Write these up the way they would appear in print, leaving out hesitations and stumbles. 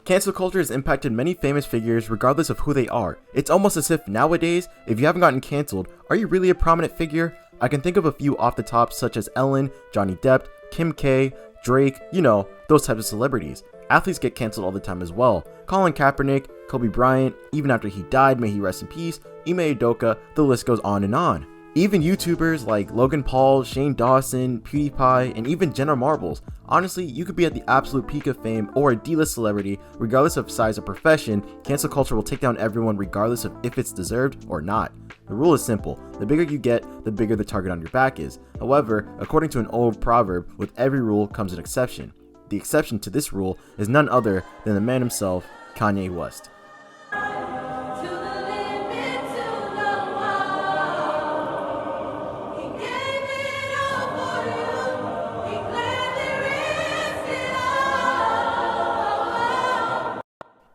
Cancel culture has impacted many famous figures regardless of who they are. It's almost as if nowadays, if you haven't gotten canceled, are you really a prominent figure? I can think of a few off the top such as Ellen, Johnny Depp, Kim K, Drake, those types of celebrities. Athletes get canceled all the time as well. Colin Kaepernick, Kobe Bryant, even after he died, may he rest in peace, Ime Udoka, the list goes on and on. Even YouTubers like Logan Paul, Shane Dawson, PewDiePie, and even Jenna Marbles. Honestly, you could be at the absolute peak of fame or a D-list celebrity, regardless of size or profession, cancel culture will take down everyone regardless of if it's deserved or not. The rule is simple, the bigger you get, the bigger the target on your back is. However, according to an old proverb, with every rule comes an exception. The exception to this rule is none other than the man himself, Kanye West.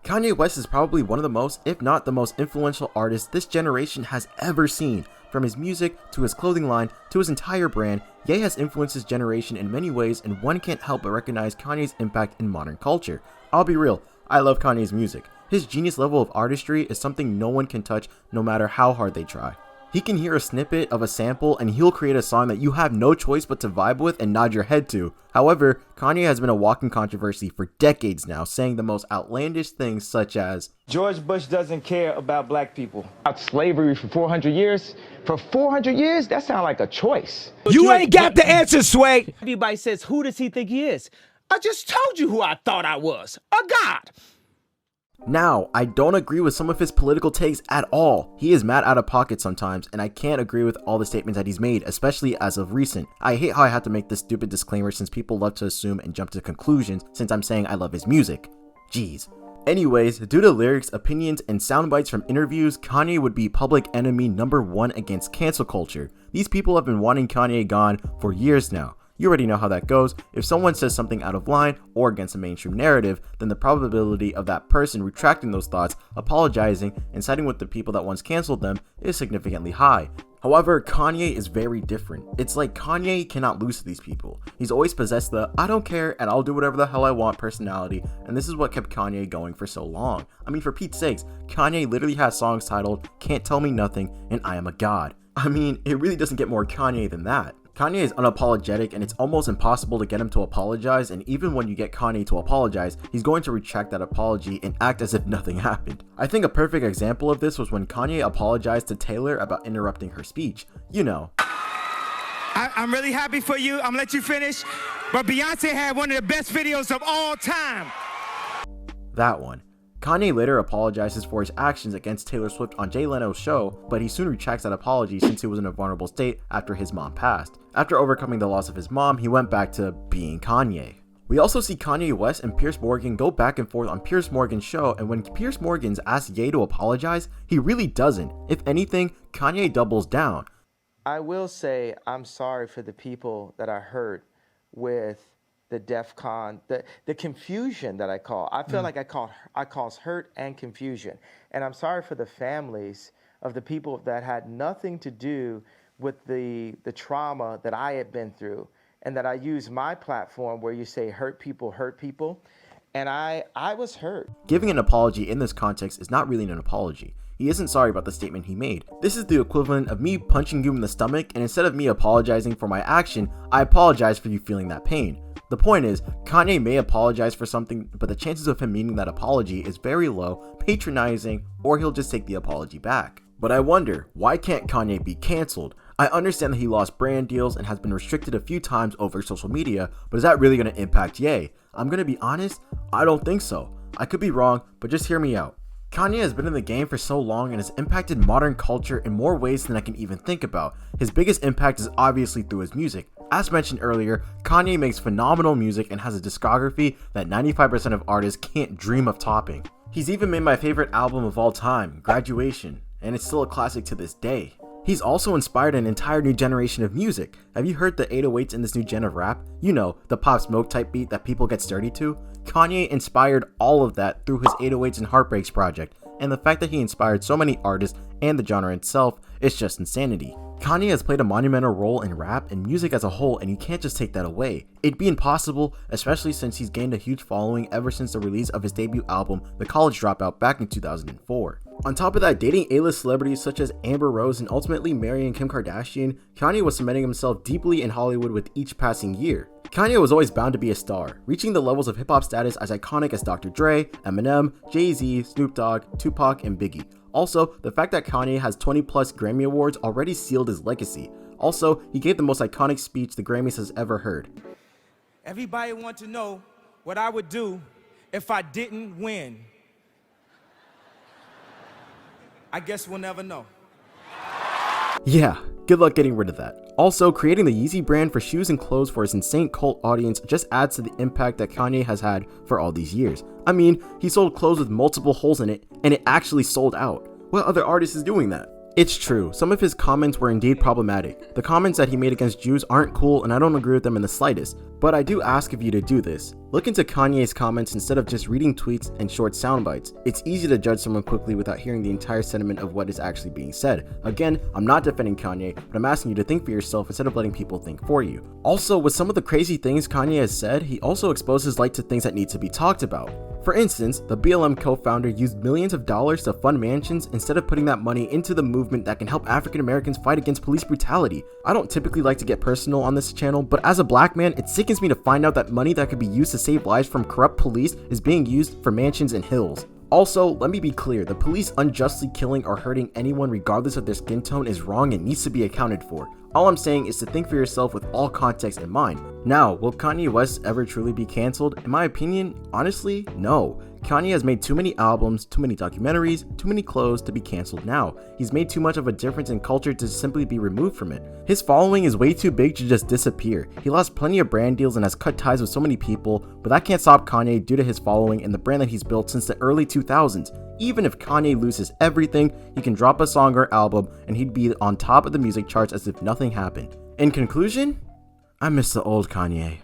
Kanye West is probably one of the most, if not the most influential artist this generation has ever seen. From his music, to his clothing line, to his entire brand, Ye has influenced his generation in many ways, and one can't help but recognize Kanye's impact in modern culture. I'll be real, I love Kanye's music. His genius level of artistry is something no one can touch no matter how hard they try. He can hear a snippet of a sample and he'll create a song that you have no choice but to vibe with and nod your head to. However, Kanye has been a walking controversy for decades now, saying the most outlandish things such as, George Bush doesn't care about black people. About slavery for 400 years? For 400 years? That sounds like a choice. You ain't got the answer, Sway. Everybody says, who does he think he is? I just told you who I thought I was. A god. Now, I don't agree with some of his political takes at all. He is mad out of pocket sometimes, and I can't agree with all the statements that he's made, especially as of recent. I hate how I have to make this stupid disclaimer since people love to assume and jump to conclusions since I'm saying I love his music. Jeez. Anyways, due to lyrics, opinions, and sound bites from interviews, Kanye would be public enemy number 1 against cancel culture. These people have been wanting Kanye gone for years now. You already know how that goes. If someone says something out of line or against a mainstream narrative, then the probability of that person retracting those thoughts, apologizing, and siding with the people that once canceled them is significantly high. However, Kanye is very different. It's like Kanye cannot lose to these people. He's always possessed the I don't care and I'll do whatever the hell I want personality, and this is what kept Kanye going for so long. I mean, for Pete's sakes, Kanye literally has songs titled Can't Tell Me Nothing and I Am a God. I mean, it really doesn't get more Kanye than that. Kanye is unapologetic and it's almost impossible to get him to apologize, and even when you get Kanye to apologize, he's going to retract that apology and act as if nothing happened. I think a perfect example of this was when Kanye apologized to Taylor about interrupting her speech. I'm really happy for you. I'm gonna let you finish, but Beyonce had one of the best videos of all time. That one. Kanye later apologizes for his actions against Taylor Swift on Jay Leno's show, but he soon retracts that apology since he was in a vulnerable state after his mom passed. After overcoming the loss of his mom, he went back to being Kanye. We also see Kanye West and Piers Morgan go back and forth on Piers Morgan's show, and when Piers Morgan's asked Ye to apologize, he really doesn't. If anything, Kanye doubles down. I will say I'm sorry for the people that I hurt with the DEF CON, the confusion that I call. I feel like I cause hurt and confusion. And I'm sorry for the families of the people that had nothing to do with the trauma that I had been through, and that I use my platform where you say hurt people. And I was hurt. Giving an apology in this context is not really an apology. He isn't sorry about the statement he made. This is the equivalent of me punching you in the stomach, and instead of me apologizing for my action, I apologize for you feeling that pain. The point is, Kanye may apologize for something, but the chances of him meaning that apology is very low, patronizing, or he'll just take the apology back. But I wonder, why can't Kanye be canceled? I understand that he lost brand deals and has been restricted a few times over social media, but is that really going to impact Ye? I'm going to be honest, I don't think so. I could be wrong, but just hear me out. Kanye has been in the game for so long and has impacted modern culture in more ways than I can even think about. His biggest impact is obviously through his music. As mentioned earlier, Kanye makes phenomenal music and has a discography that 95% of artists can't dream of topping. He's even made my favorite album of all time, Graduation, and it's still a classic to this day. He's also inspired an entire new generation of music. Have you heard the 808s in this new gen of rap? You know, the Pop Smoke type beat that people get sturdy to? Kanye inspired all of that through his 808s and Heartbreaks project, and the fact that he inspired so many artists and the genre itself is just insanity. Kanye has played a monumental role in rap and music as a whole, and you can't just take that away. It'd be impossible, especially since he's gained a huge following ever since the release of his debut album, The College Dropout, back in 2004. On top of that, dating A-list celebrities such as Amber Rose and ultimately marrying Kim Kardashian, Kanye was cementing himself deeply in Hollywood with each passing year. Kanye was always bound to be a star, reaching the levels of hip-hop status as iconic as Dr. Dre, Eminem, Jay-Z, Snoop Dogg, Tupac, and Biggie. Also, the fact that Kanye has 20 plus Grammy Awards already sealed his legacy. Also, he gave the most iconic speech the Grammys has ever heard. Everybody want to know what I would do if I didn't win. I guess we'll never know. Yeah, good luck getting rid of that. Also, creating the Yeezy brand for shoes and clothes for his insane cult audience just adds to the impact that Kanye has had for all these years. I mean, he sold clothes with multiple holes in it, and it actually sold out. What other artist is doing that? It's true, some of his comments were indeed problematic. The comments that he made against Jews aren't cool, and I don't agree with them in the slightest. But I do ask of you to do this. Look into Kanye's comments instead of just reading tweets and short sound bites. It's easy to judge someone quickly without hearing the entire sentiment of what is actually being said. Again, I'm not defending Kanye, but I'm asking you to think for yourself instead of letting people think for you. Also, with some of the crazy things Kanye has said, he also exposes light to things that need to be talked about. For instance, the BLM co-founder used millions of dollars to fund mansions instead of putting that money into the movement that can help African Americans fight against police brutality. I don't typically like to get personal on this channel, but as a black man, it sickens me to find out that money that could be used to save lives from corrupt police is being used for mansions and hills. Also, let me be clear, the police unjustly killing or hurting anyone regardless of their skin tone is wrong and needs to be accounted for. All I'm saying is to think for yourself with all context in mind. Now, will Kanye West ever truly be cancelled? In my opinion, honestly, no. Kanye has made too many albums, too many documentaries, too many clothes to be cancelled now. He's made too much of a difference in culture to simply be removed from it. His following is way too big to just disappear. He lost plenty of brand deals and has cut ties with so many people, but that can't stop Kanye due to his following and the brand that he's built since the early 2000s. Even if Kanye loses everything, he can drop a song or album and he'd be on top of the music charts as if nothing happened. In conclusion, I miss the old Kanye.